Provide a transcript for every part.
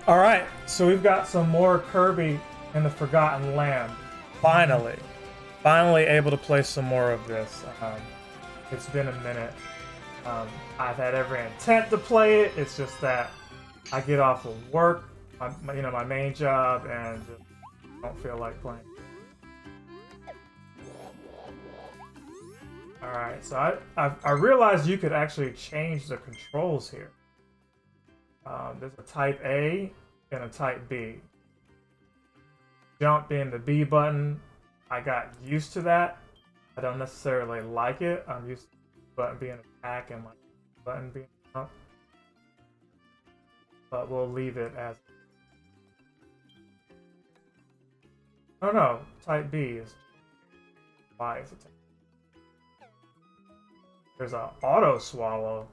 All right, so we've got some more Kirby in the Forgotten Land. Finally, finally able to play some more of this. It's been a minute. I've had every intent to play it. It's just that I get off of work, my main job, and just don't feel like playing. All right, so I realized you could actually change the controls here. There's a type A and a type B. Jump being the B button. I got used to that. I don't necessarily like it. I'm used to the button being attack and like button being jump. But we'll leave it as. Oh no, type B is Y is attack. There's an auto swallow.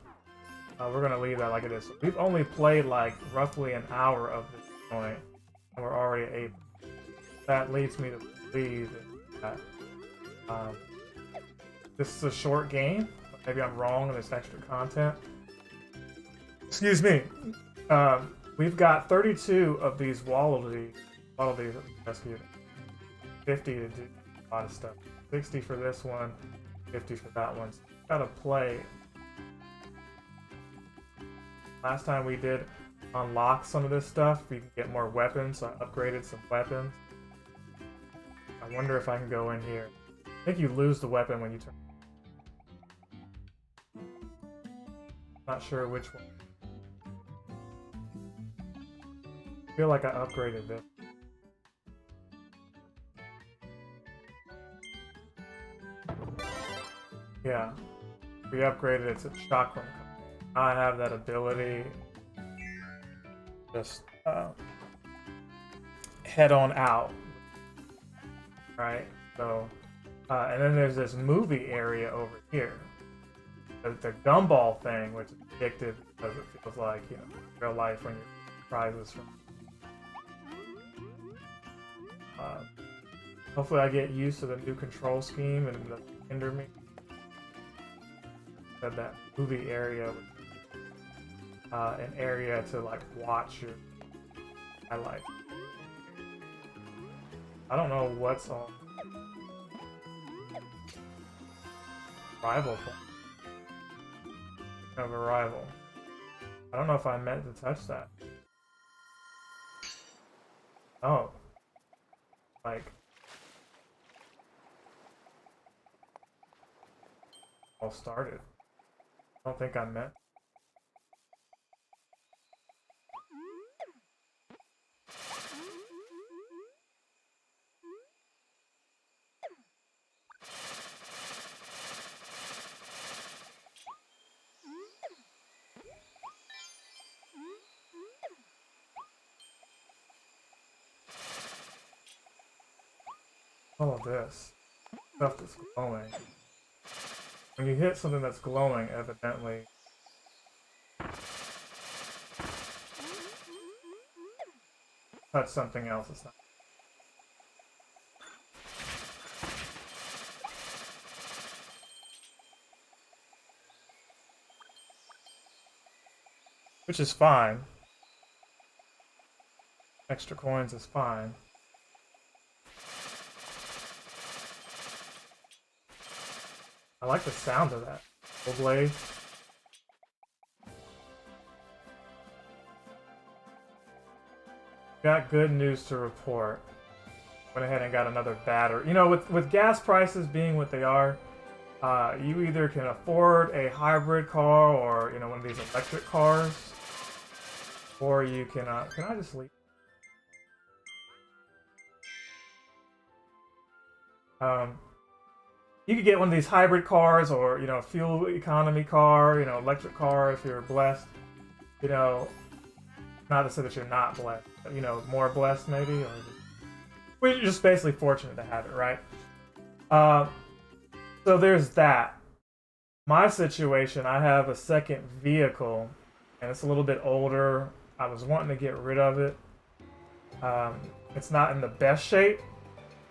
We're going to leave that like it is. So we've only played like roughly an hour of this point, and we're already at 8. That leads me to believe that this is a short game. Maybe I'm wrong and there's extra content. Excuse me. We've got 32 of these wallabies rescued. 50 to do a lot of stuff. 60 for this one, 50 for that one. So we've got to play. Last time we did unlock some of this stuff, we can get more weapons, so I upgraded some weapons. I wonder if I can go in here. I think you lose the weapon when you turn. Not sure which one. I feel like I upgraded this. Yeah, we upgraded it to chakram. I have that ability. Just head on out. Right? So, and then there's this movie area over here. The gumball thing, which is addictive because it feels like, real life when you're prizes from. Hopefully I get used to the new control scheme and it doesn't hinder me. Said that movie area. An area to like watch your highlight. I don't know what's on arrival of arrival. I don't know if I meant to touch that. Oh, like all started. I don't think I meant. All of this stuff that's glowing. When you hit something that's glowing, evidently touch something else. It's not. Which is fine. Extra coins is fine. I like the sound of that. Full blade. Got good news to report. Went ahead and got another battery. With gas prices being what they are, you either can afford a hybrid car or one of these electric cars, or you can. Can I just leave? You could get one of these hybrid cars, or you know, a fuel economy car, you know, electric car if you're blessed. You know, not to say that you're not blessed, but, you know, more blessed maybe, or we're just basically fortunate to have it, right? So there's that. My situation, I have a second vehicle, and it's a little bit older. I was wanting to get rid of it. It's not in the best shape,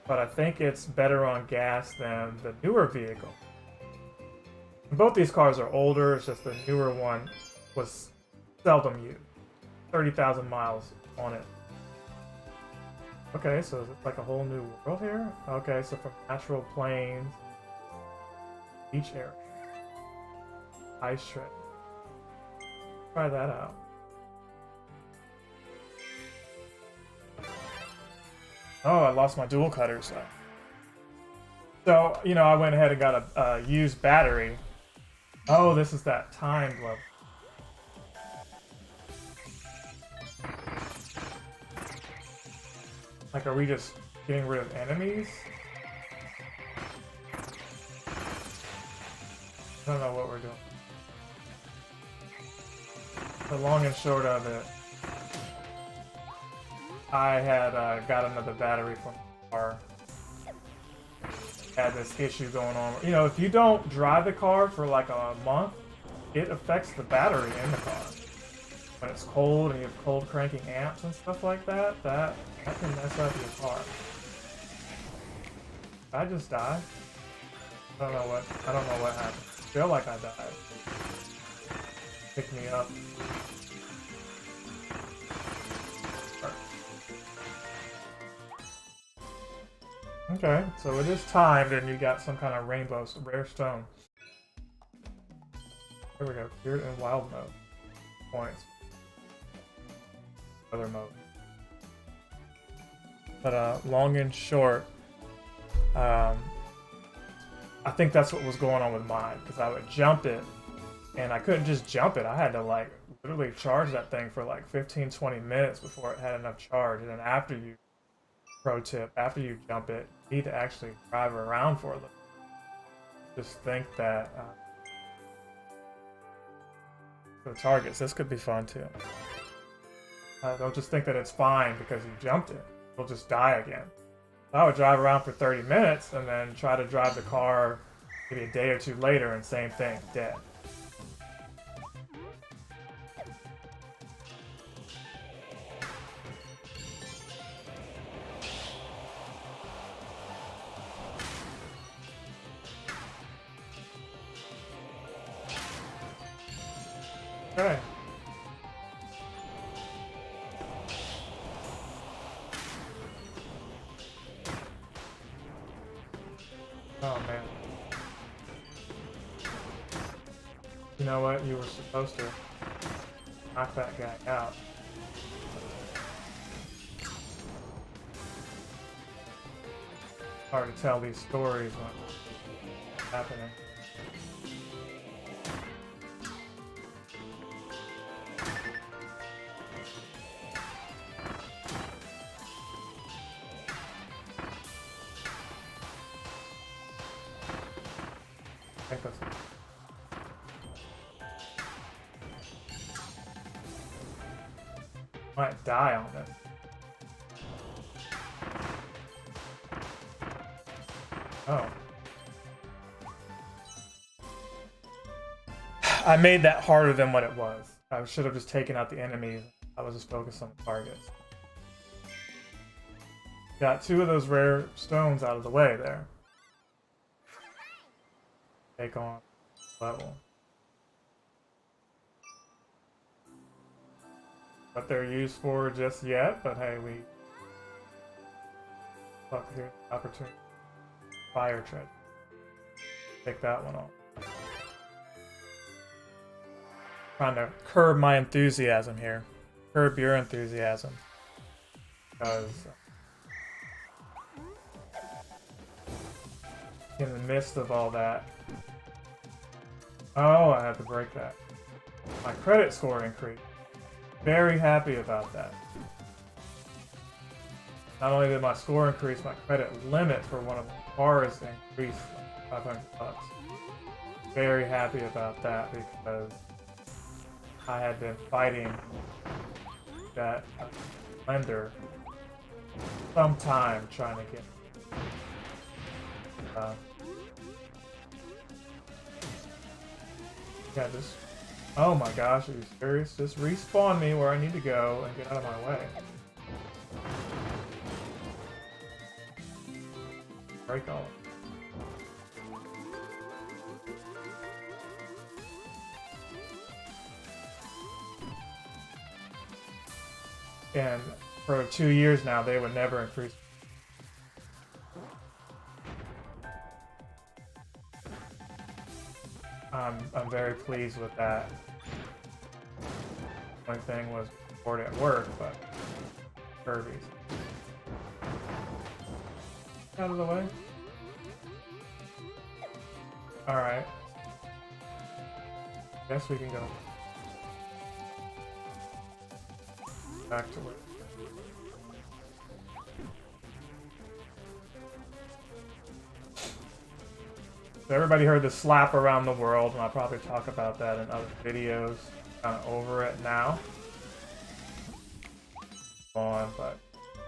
but I think it's better on gas than the newer vehicle. Both these cars are older, it's just the newer one was seldom used. 30,000 miles on it. Okay, so is it like a whole new world here? Okay, so from natural plains, beach area, ice shred. Try that out. Oh, I lost my dual cutters. So, you know, I went ahead and got a used battery. Oh, this is that timed level. Like, are we just getting rid of enemies? I don't know what we're doing. The long and short of it, I had got another battery from the car. Had this issue going on. You know, if you don't drive the car for like a month, it affects the battery in the car. When it's cold and you have cold cranking amps and stuff like that, that can mess up your car. Did I just die? I don't know what happened. I feel like I died. Pick me up. Okay, so it is timed and you got some kind of rainbow, some rare stone. There we go, cleared in wild mode. Points. Other mode. But long and short, I think that's what was going on with mine, because I would jump it and I couldn't just jump it. I had to like literally charge that thing for like 15-20 minutes before it had enough charge. And then after you, pro tip, after you jump it, you need to actually drive around for a little. Just think that for targets, this could be fun too. Don't just think that it's fine because you jumped it. You'll just die again. I would drive around for 30 minutes and then try to drive the car maybe a day or two later and same thing, dead. Okay. Oh man. You know what? You were supposed to knock that guy out. Hard to tell these stories when it's happening. Might die on it. Oh. I made that harder than what it was. I should have just taken out the enemies. I was just focused on the targets. Got 2 of those rare stones out of the way there. Take on level. What they're used for just yet, but hey, we fuck here opportunity. Fire tread. Take that one off. Trying to curb my enthusiasm here. Curb your enthusiasm. Because in the midst of all that. Oh, I had to break that. My credit score increased. Very happy about that. Not only did my score increase, my credit limit for one of my cars increased like $500. Very happy about that because I had been fighting that lender some time trying to get yeah, just oh my gosh, are you serious? Just respawn me where I need to go and get out of my way. Break all. And for 2 years now, they would never increase. I'm very pleased with that. Only thing was bored at work, but Kirby's out of the way. All right. Guess we can go back to work. So everybody heard the slap around the world, and I'll probably talk about that in other videos. Kind of over it now. But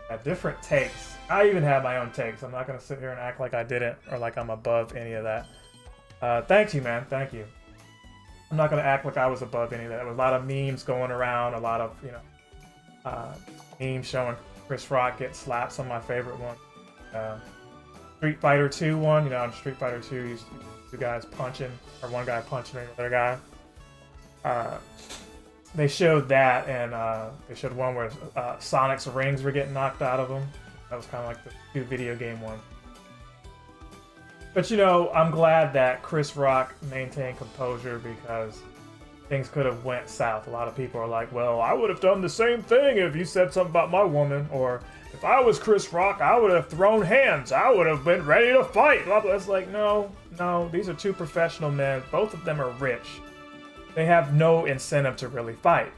at different takes. I even have my own takes. I'm not going to sit here and act like I didn't or like I'm above any of that. Thank you, man. Thank you. I'm not going to act like I was above any of that. There was a lot of memes going around, a lot of, you know, memes showing Chris Rock get slapped. Some of my favorite ones. Street Fighter 2 one, you know, in Street Fighter 2, you used two guys punching, or one guy punching another guy. They showed that, and they showed one where Sonic's rings were getting knocked out of him. That was kind of like the two video game one. But, you know, I'm glad that Chris Rock maintained composure because things could have went south. A lot of people are like, well, I would have done the same thing if you said something about my woman, or if I was Chris Rock, I would have thrown hands. I would have been ready to fight. It's like, no, these are two professional men. Both of them are rich. They have no incentive to really fight.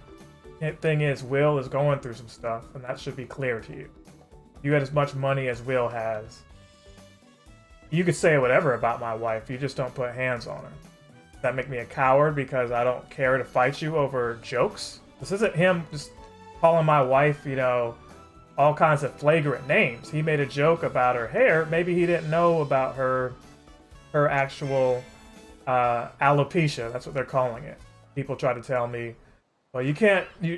The thing is, Will is going through some stuff, and that should be clear to you. You had as much money as Will has. You could say whatever about my wife, you just don't put hands on her. Does that make me a coward because I don't care to fight you over jokes? This isn't him just calling my wife, you know, all kinds of flagrant names. He made a joke about her hair. Maybe he didn't know about her actual alopecia. That's what they're calling it. People try to tell me, well,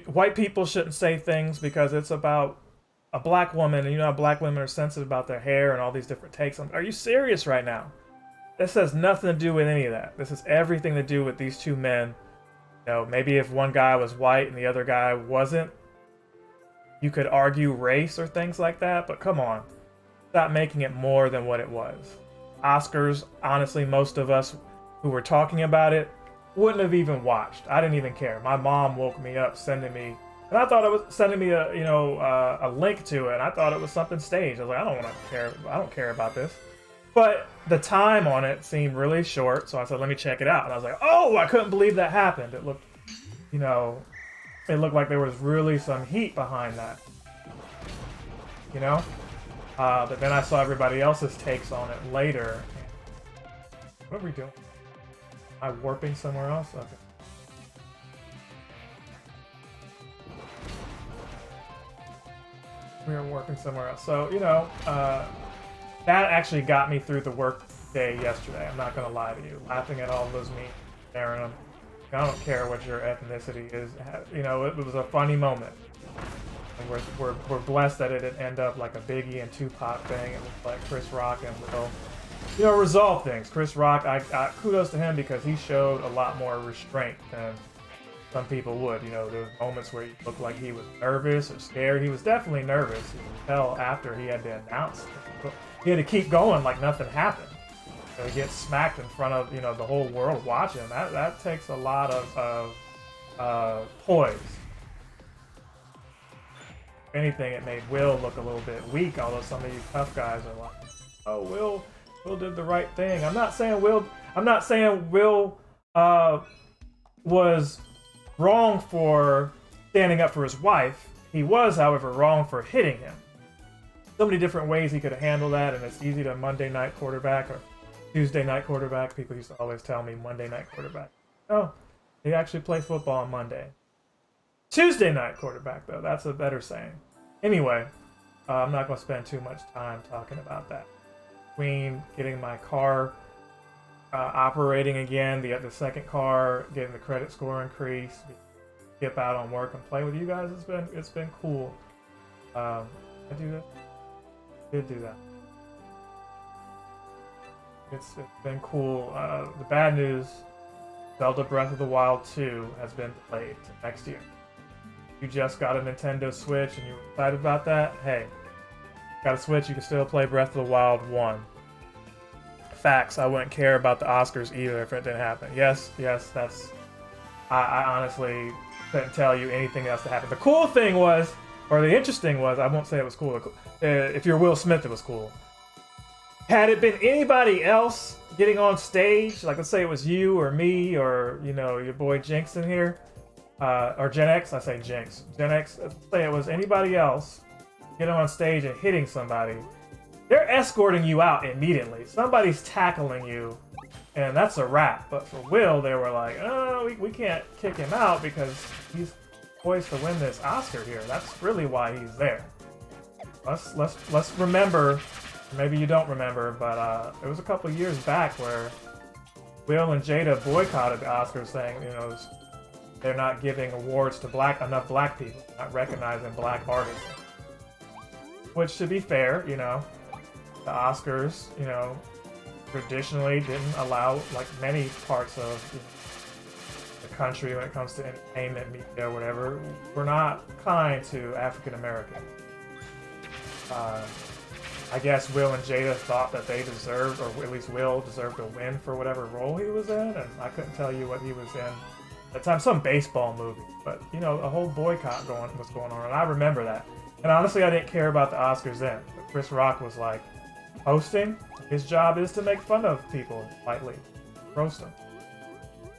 white people shouldn't say things because it's about a black woman, and you know how black women are sensitive about their hair and all these different takes. Are you serious right now? This has nothing to do with any of that. This has everything to do with these two men. You know, maybe if one guy was white and the other guy wasn't, you could argue race or things like that, but come on. Stop making it more than what it was. Oscars, honestly, most of us who were talking about it wouldn't have even watched. I didn't even care. My mom woke me up sending me, and I thought it was sending me a link to it, and I thought it was something staged. I was like, I don't care about this. But the time on it seemed really short, so I said, let me check it out. And I was like, oh, I couldn't believe that happened. It looked, you know, it looked like there was really some heat behind that. You know? But then I saw everybody else's takes on it later. What are we doing? Am I warping somewhere else? Okay. We are working somewhere else. So, you know, that actually got me through the work day yesterday. I'm not going to lie to you. Laughing at all those memes, sharing them. I don't care what your ethnicity is. You know, it was a funny moment. And we're blessed that it didn't end up like a Biggie and Tupac thing. It was like Chris Rock and Will, you know, resolve things. Chris Rock, I kudos to him because he showed a lot more restraint than some people would. You know, there was moments where he looked like he was nervous or scared. He was definitely nervous. You could tell after he had to announce it. He had to keep going like nothing happened. So he gets smacked in front of, you know, the whole world watching. That takes a lot of poise. If anything, it made Will look a little bit weak, although some of you tough guys are like, oh, Will did the right thing. I'm not saying Will was wrong for standing up for his wife. He was, however, wrong for hitting him. so many different ways he could have handled that, and it's easy to Monday night quarterback or Tuesday night quarterback. People used to always tell me Monday night quarterback. Oh, he actually played football on Monday. Tuesday night quarterback, though, that's a better saying. Anyway, I'm not going to spend too much time talking about that. Between getting my car operating again, the second car, getting the credit score increased, skip out on work and play with you guys, it's been cool. I do that. Did do that. It's been cool. The bad news, Zelda Breath of the Wild 2 has been delayed to next year. You just got a Nintendo Switch and you're excited about that? Hey, got a Switch, you can still play Breath of the Wild 1. Facts, I wouldn't care about the Oscars either if it didn't happen. Yes, that's... I honestly couldn't tell you anything else to happen. The cool thing was, or the interesting was, I won't say it was cool. If you're Will Smith, it was cool. Had it been anybody else getting on stage, like let's say it was you or me or, you know, your boy Jinx in here, or Gen X, I say Jinx. Gen X, let's say it was anybody else getting on stage and hitting somebody, they're escorting you out immediately. Somebody's tackling you, and that's a wrap. But for Will, they were like, oh, we can't kick him out because he's poised to win this Oscar here. That's really why he's there. Let's remember, maybe you don't remember, but it was a couple years back where Will and Jada boycotted the Oscars, saying, you know, they're not giving awards to enough black people, not recognizing black artists. Which, to be fair, you know, the Oscars, you know, traditionally didn't allow, like many parts of the country when it comes to entertainment, media, whatever, we're not kind to African Americans. I guess Will and Jada thought that they deserved, or at least Will deserved a win for whatever role he was in, and I couldn't tell you what he was in at the time, some baseball movie, but you know, a whole boycott was going on, and I remember that. And honestly, I didn't care about the Oscars then. But Chris Rock was like, hosting, his job is to make fun of people lightly, roast them.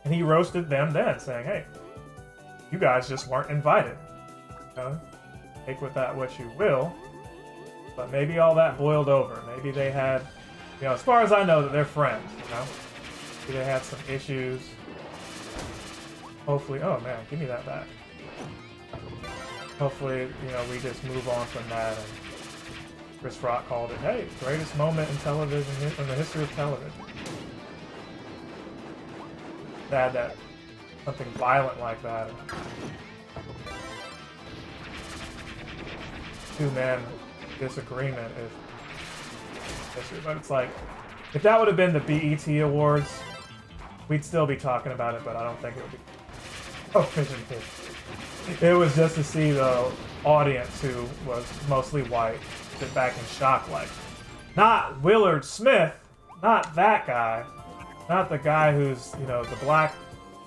And he roasted them then, saying, hey, you guys just weren't invited. You know, take with that what you will. But maybe all that boiled over. Maybe they had, you know, as far as I know, that they're friends, you know? Maybe they had some issues. Hopefully, oh man, give me that back. Hopefully, you know, we just move on from that. And Chris Rock called it, hey, greatest moment in television, in the history of television. Sad that something violent like that. Two men disagreement is history. But it's like, if that would have been the BET Awards, we'd still be talking about it, but I don't think it would be television history. It was just to see the audience, who was mostly white, sit back in shock, like, not Willard Smith, not that guy, not the guy who's, you know, the black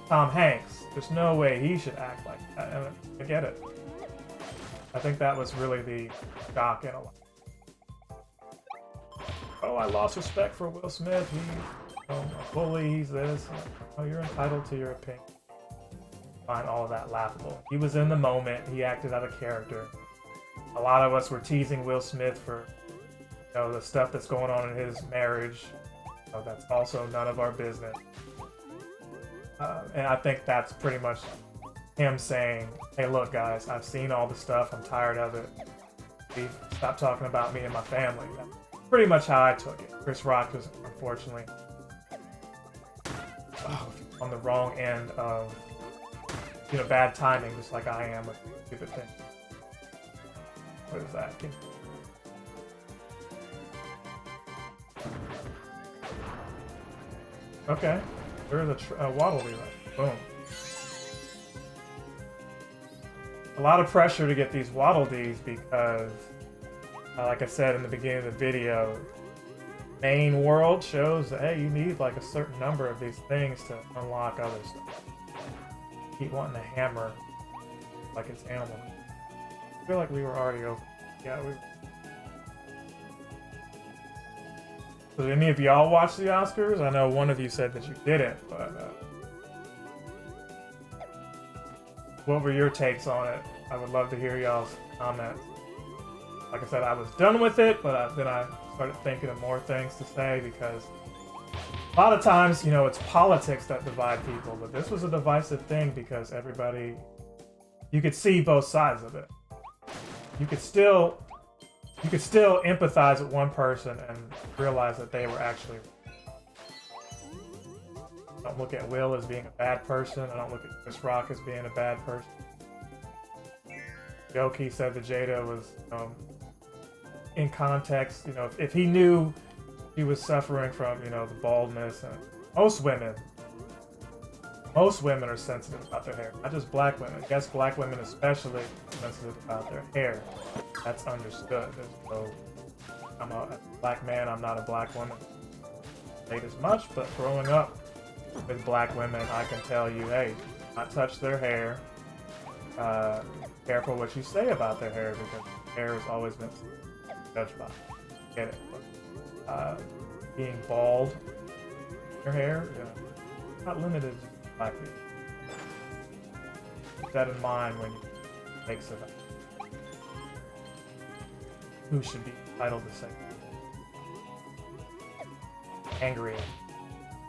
Tom Hanks. There's no way he should act like that. And I get it. I think that was really the shock in a lot. Oh, I lost respect for Will Smith. He's a bully. He's this. Oh, you're entitled to your opinion. Find all of that laughable. He was in the moment. He acted out of character. A lot of us were teasing Will Smith for, you know, the stuff that's going on in his marriage. You know, that's also none of our business. And I think that's pretty much him saying, hey, look, guys, I've seen all the stuff. I'm tired of it. Please stop talking about me and my family. That's pretty much how I took it. Chris Rock was, unfortunately, on the wrong end of, you know, bad timing, just like I am with stupid things. What is that? Okay, there's a Waddle Dee left. Boom. A lot of pressure to get these Waddle Dees because, like I said in the beginning of the video, main world shows that, hey, you need like a certain number of these things to unlock other stuff. Keep wanting to hammer like it's animal. I feel like we were already over. Yeah, we. So did any of y'all watch the Oscars? I know one of you said that you didn't, but what were your takes on it? I would love to hear y'all's comments. like I said, I was done with it, but then I started thinking of more things to say because a lot of times, you know, it's politics that divide people, but this was a divisive thing because everybody, you could see both sides of it. You could still empathize with one person and realize that they were actually. I don't look at Will as being a bad person. I don't look at Chris Rock as being a bad person. Yoki said that Jada was, in context, you know, if he knew he was suffering from, you know, the baldness, and most women are sensitive about their hair, not just black women. Yes, black women especially sensitive about their hair. That's understood. So I'm a black man, I'm not a black woman. Hate as much, but growing up with black women, I can tell you, hey, not touch their hair. Careful what you say about their hair because hair has always been judged by. Get it? But, being bald, your hair, you know, not limited to black people. Keep that in mind when you make of that. Who should be entitled to say angry.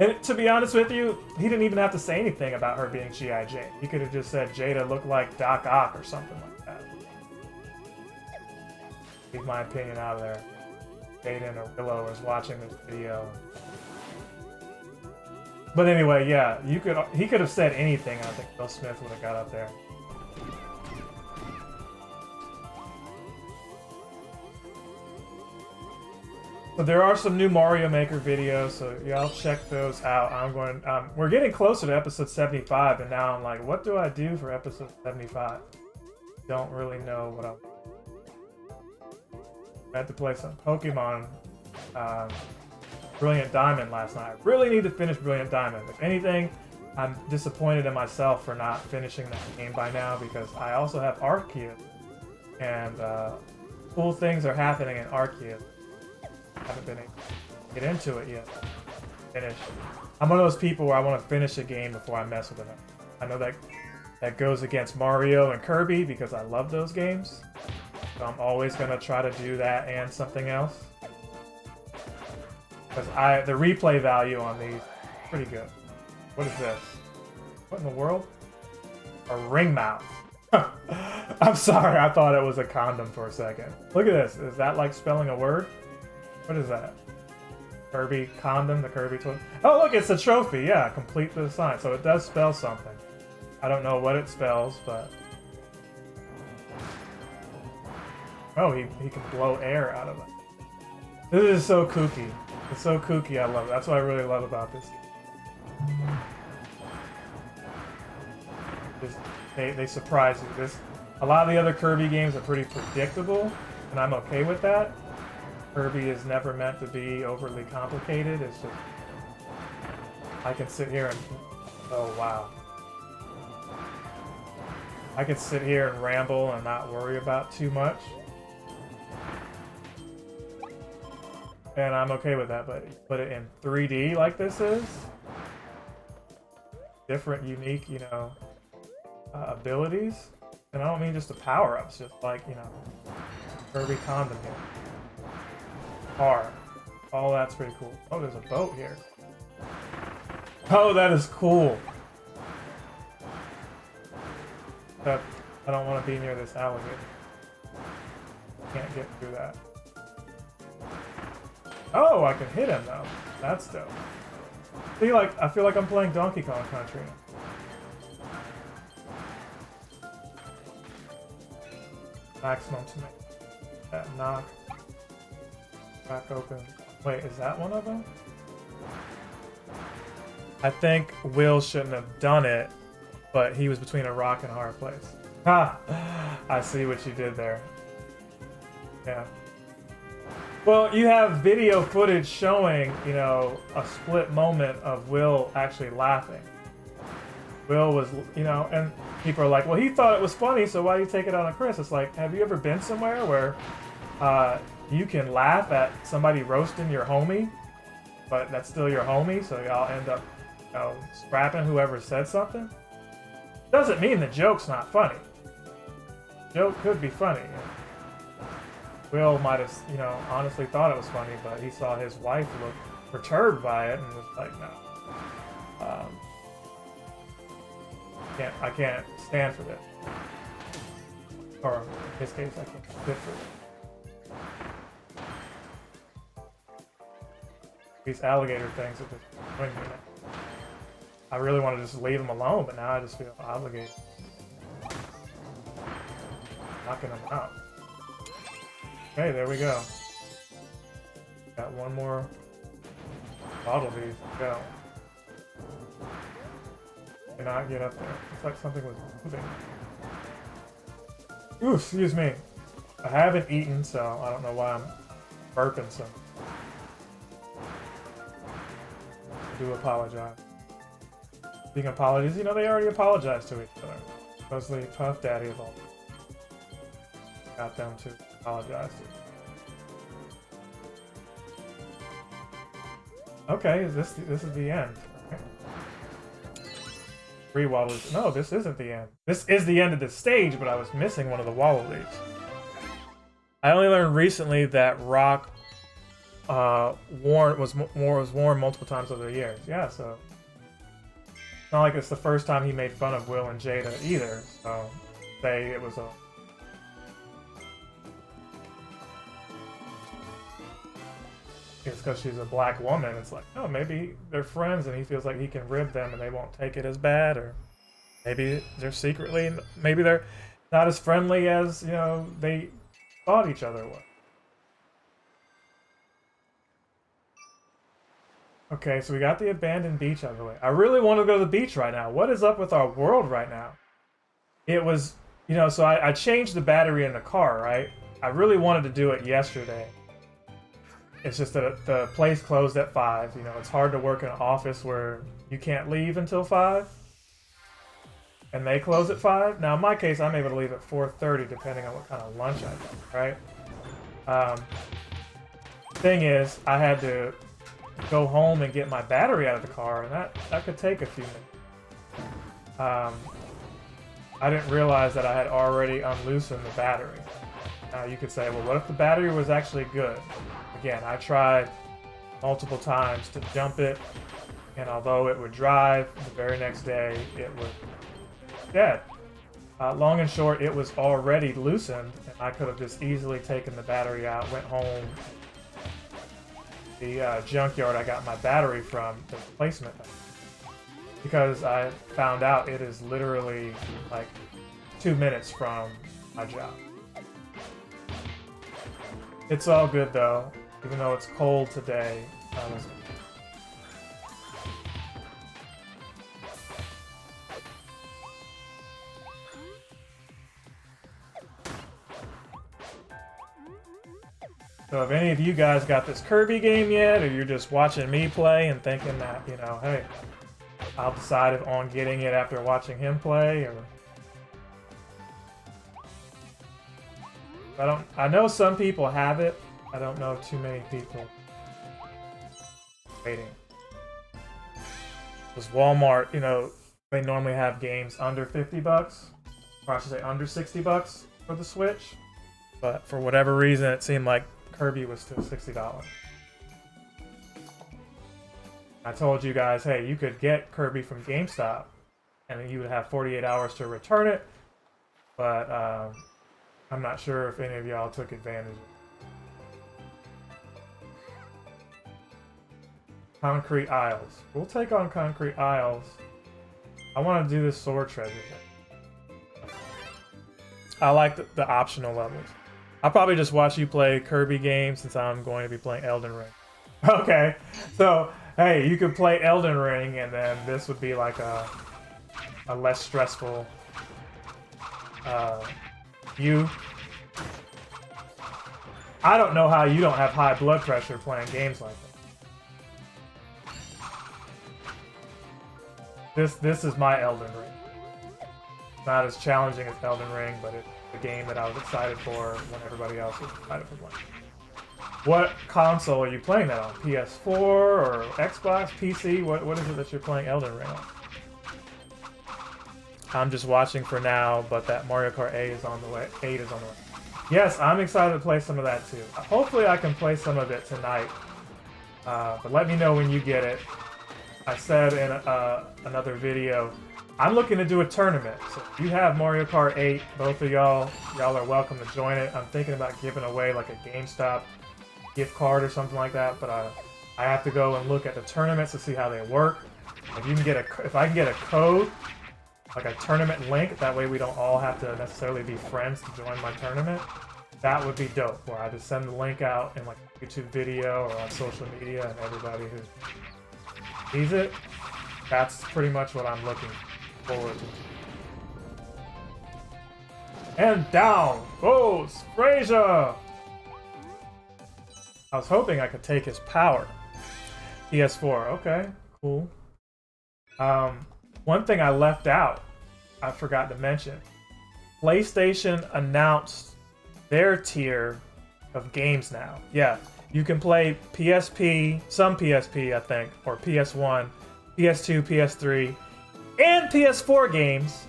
And to be honest with you, he didn't even have to say anything about her being G.I. Jane. He could have just said Jada looked like Doc Ock or something like that. Leave my opinion out of there. Jaden or Willow is watching this video. But anyway, yeah, he could have said anything, and I think Will Smith would have got up there. So there are some new Mario Maker videos, so y'all check those out. We're getting closer to episode 75, and now I'm like, what do I do for episode 75? Don't really know what I had to play some Pokemon Brilliant Diamond last night. I really need to finish Brilliant Diamond. If anything, I'm disappointed in myself for not finishing that game by now because I also have Arceus, and cool things are happening in Arceus. I haven't been able to get into it yet. Finish. I'm one of those people where I want to finish a game before I mess with it. I know that goes against Mario and Kirby because I love those games. So I'm always going to try to do that and something else. Because the replay value on these is pretty good. What is this? What in the world? A ring mouth. I'm sorry, I thought it was a condom for a second. Look at this. Is that like spelling a word? What is that? Kirby condom, the Kirby toy. Oh, look, it's a trophy. Yeah, complete the sign. So it does spell something. I don't know what it spells, but... Oh, he can blow air out of it. This is so kooky. It's so kooky, I love it. That's what I really love about this. They surprise you. A lot of the other Kirby games are pretty predictable, and I'm okay with that. Kirby is never meant to be overly complicated. It's just... I can sit here and... Oh, wow. I can sit here and ramble and not worry about too much. And I'm okay with that, but you put it in 3D like this is... Different, unique, you know, abilities. And I don't mean just the power-ups, just like, you know, Kirby condom here. Car. Oh, that's pretty cool. Oh, there's a boat here. Oh, that is cool. But I don't want to be near this alligator. Can't get through that. Oh, I can hit him though. That's dope. I feel like I'm playing Donkey Kong Country now. Maximum to make that knock. Crack open. Wait, is that one of them? I think Will shouldn't have done it, but he was between a rock and a hard place. Ha! I see what you did there. Yeah. Well, you have video footage showing, you know, a split moment of Will actually laughing. Will was, you know, and people are like, well, he thought it was funny, so why do you take it out on Chris? It's like, have you ever been somewhere where you can laugh at somebody roasting your homie, but that's still your homie, so y'all end up, you know, scrapping whoever said something? Doesn't mean the joke's not funny. The joke could be funny. Will might have, honestly thought it was funny, but he saw his wife look perturbed by it and was like, no. I can't stand for this. Or in this case, I can't sit for it. These alligator things are just annoying me now. I really want to just leave them alone, but now I just feel obligated. Knocking them out. Okay, there we go. Got one more bottle of these to go. Cannot get up there. Looks like something was moving. Ooh, excuse me. I haven't eaten, so I don't know why I'm burping some. I do apologize. Speaking of apologies, they already apologized to each other. Mostly Puff Daddy of all. Got them to apologize to. Okay, this is the end. Okay. 3 Waddles. No, this isn't the end. This is the end of this stage, but I was missing one of the Waddles. I only learned recently that Rock was worn multiple times over the years. Yeah, so it's not like it's the first time he made fun of Will and Jada either. So say it was a. It's because she's a black woman. It's like, oh, maybe they're friends and he feels like he can rib them and they won't take it as bad, or maybe they're secretly, maybe they're not as friendly as, they thought each other was. Okay, so we got the abandoned beach out of the way. I really want to go to the beach right now. What is up with our world right now? It was, so I changed the battery in the car, right? I really wanted to do it yesterday. It's just that the place closed at 5. It's hard to work in an office where you can't leave until 5. And they close at 5. Now, in my case, I'm able to leave at 4:30, depending on what kind of lunch I get, right? Thing is, I had to go home and get my battery out of the car, and that could take a few minutes. I didn't realize that I had already unloosened the battery. Now, you could say, well, what if the battery was actually good? Again, I tried multiple times to jump it, and although it would drive, the very next day it was dead. Long and short, it was already loosened, and I could have just easily taken the battery out, went home. The junkyard I got my battery from, the replacement, because I found out it is literally like 2 minutes from my job. It's all good though. Even though it's cold today, so if any of you guys got this Kirby game yet, or you're just watching me play and thinking that, hey, I'll decide on getting it after watching him play, or I know some people have it. I don't know too many people waiting. Because Walmart, they normally have games under $50, or I should say under $60 for the Switch. But for whatever reason, it seemed like Kirby was still $60. I told you guys, hey, you could get Kirby from GameStop, and then you would have 48 hours to return it. But I'm not sure if any of y'all took advantage of it. Concrete Isles. We'll take on Concrete Isles. I want to do this sword treasure thing. I like the optional levels. I'll probably just watch you play Kirby games since I'm going to be playing Elden Ring. Okay, so hey, you could play Elden Ring, and then this would be like a less stressful you. I don't know how you don't have high blood pressure playing games like that. This is my Elden Ring. Not as challenging as Elden Ring, but it's the game that I was excited for when everybody else was excited for playing. What console are you playing that on? PS4 or Xbox, PC? What is it that you're playing Elden Ring on? I'm just watching for now, but that Mario Kart 8 is on the way. 8 is on the way. Yes, I'm excited to play some of that too. Hopefully I can play some of it tonight. But let me know when you get it. I said in another video, I'm looking to do a tournament. So if you have Mario Kart 8, both of y'all are welcome to join it. I'm thinking about giving away like a GameStop gift card or something like that, but I have to go and look at the tournaments to see how they work. If you can get if I can get a code, like a tournament link, that way we don't all have to necessarily be friends to join my tournament. That would be dope. Where I just send the link out in like a YouTube video or on social media, and everybody who sees it, that's pretty much what I'm looking forward to. And down goes Frazier! I was hoping I could take his power. PS4, okay, cool. One thing I left out, I forgot to mention. PlayStation announced their tier of games now. Yeah, you can play PSP, some PSP I think, or PS1, PS2, PS3, and PS4 games,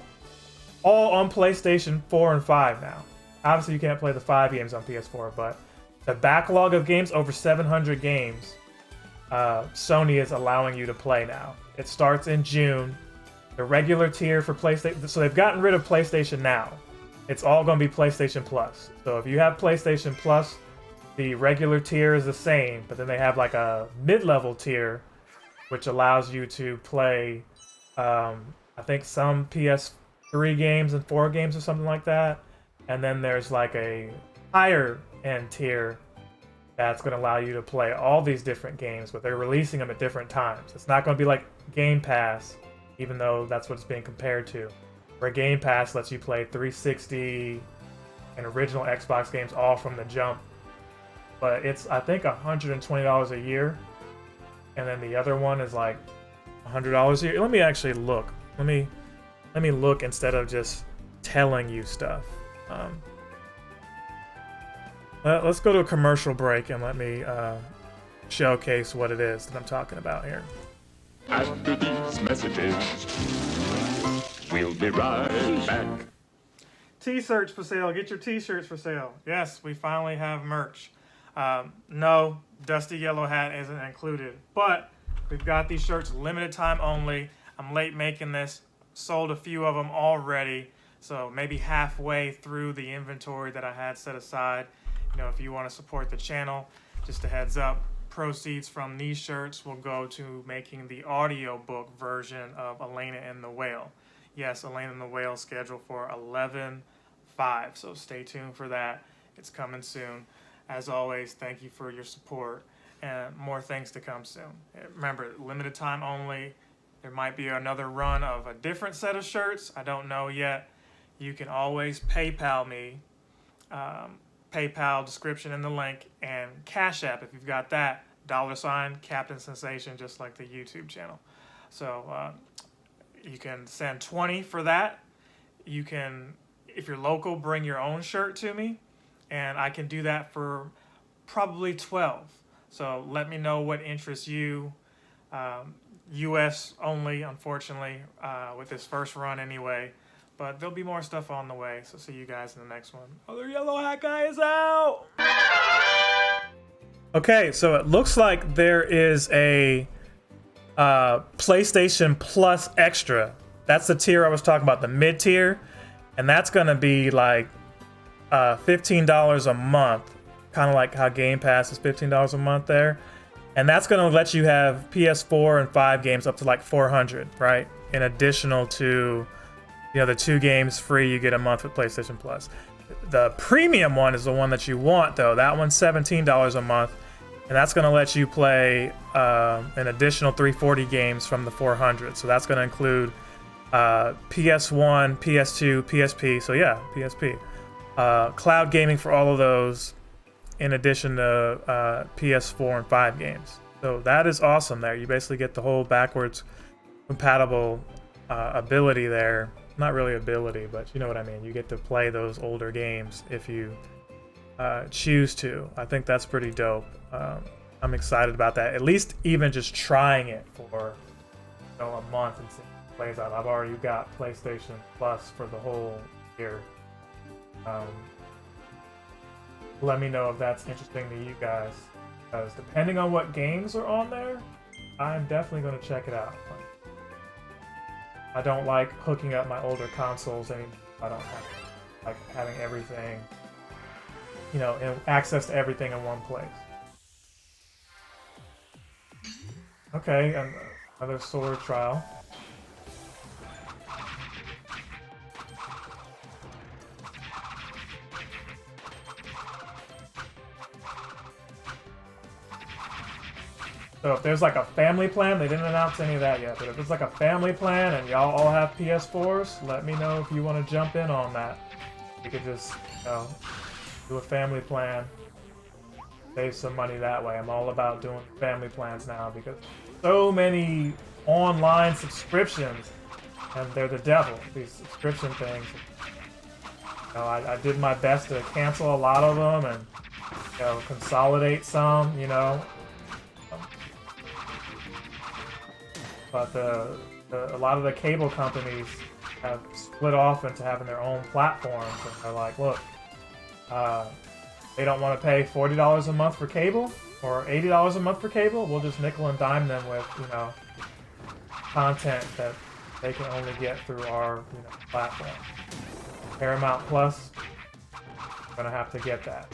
all on PlayStation 4 and 5 now. Obviously you can't play the 5 games on PS4, but the backlog of games, over 700 games, Sony is allowing you to play now. It starts in June. The regular tier for PlayStation, so they've gotten rid of PlayStation Now. It's all going to be PlayStation Plus. So if you have PlayStation Plus, the regular tier is the same, but then they have like a mid-level tier, which allows you to play, I think some PS3 games and 4 games or something like that. And then there's like a higher end tier that's going to allow you to play all these different games, but they're releasing them at different times. It's not going to be like Game Pass, even though that's what it's being compared to. Where Game Pass lets you play 360 and original Xbox games all from the jump. But it's, I think, $120 a year. And then the other one is like $100 a year. Let me actually look. Let me look instead of just telling you stuff. Let's go to a commercial break and let me showcase what it is that I'm talking about here. After these messages, we'll be right back. T-shirts for sale. Get your T-shirts for sale. Yes, we finally have merch. No, Dusty Yellow Hat isn't included, but we've got these shirts limited time only. I'm late making this. Sold a few of them already, so maybe halfway through the inventory that I had set aside. You know, if you want to support the channel, just a heads up. Proceeds from these shirts will go to making the audiobook version of Elena and the Whale. Yes, Elena and the Whale scheduled for 11/5, so stay tuned for that. It's coming soon. As always, thank you for your support, and more things to come soon. Remember, limited time only. There might be another run of a different set of shirts. I don't know yet. You can always PayPal me. PayPal description in the link, and Cash App if you've got that, $ Captain Sensation, just like the YouTube channel. So you can send 20 for that. You can, if you're local, bring your own shirt to me, and I can do that for probably 12. So let me know what interests you. US only, unfortunately, with this first run anyway. But there'll be more stuff on the way, so see you guys in the next one. Other Yellow Hat Guy is out! Okay, so it looks like there is a PlayStation Plus Extra. That's the tier I was talking about, the mid-tier. And that's going to be like $15 a month. Kind of like how Game Pass is $15 a month there. And that's going to let you have PS4 and 5 games up to like 400, right? In additional to... You know, the 2 games free you get a month with PlayStation Plus. The premium one is the one that you want, though. That one's $17 a month, and that's going to let you play an additional 340 games from the 400. So that's going to include PS1, PS2, PSP. So yeah, PSP. Cloud gaming for all of those, in addition to PS4 and 5 games. So that is awesome there. You basically get the whole backwards compatible ability there. Not really ability, but you know what I mean. You get to play those older games if you choose to. I think that's pretty dope. I'm excited about that. At least even just trying it for a month and seeing how it plays out. I've already got PlayStation Plus for the whole year. Let me know if that's interesting to you guys. Because depending on what games are on there, I'm definitely going to check it out. I don't like hooking up my older consoles anymore. I don't like having everything, you know, access to everything in one place. Okay, and another sword trial. So if there's like a family plan, they didn't announce any of that yet, but if it's like a family plan and y'all all have PS4s, let me know if you want to jump in on that. You could just, you know, do a family plan, save some money that way. I'm all about doing family plans now because so many online subscriptions, and they're the devil, these subscription things. You know, I did my best to cancel a lot of them and, you know, consolidate some, you know. But a lot of the cable companies have split off into having their own platforms, and they're like, look, they don't want to pay $40 a month for cable or $80 a month for cable. We'll just nickel and dime them with, you know, content that they can only get through our, you know, platform. Paramount Plus, I'm gonna have to get that.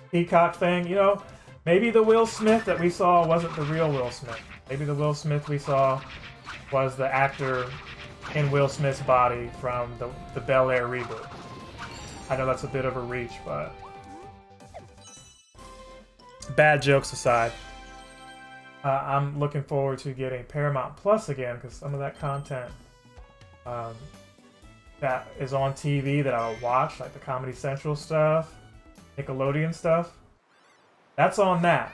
Peacock thing, you know, maybe the Will Smith that we saw wasn't the real Will Smith. Maybe the Will Smith we saw was the actor in Will Smith's body from the Bel Air reboot. I know that's a bit of a reach, but bad jokes aside, I'm looking forward to getting Paramount Plus again because some of that content that is on TV that I'll watch, like the Comedy Central stuff, Nickelodeon stuff, that's on that.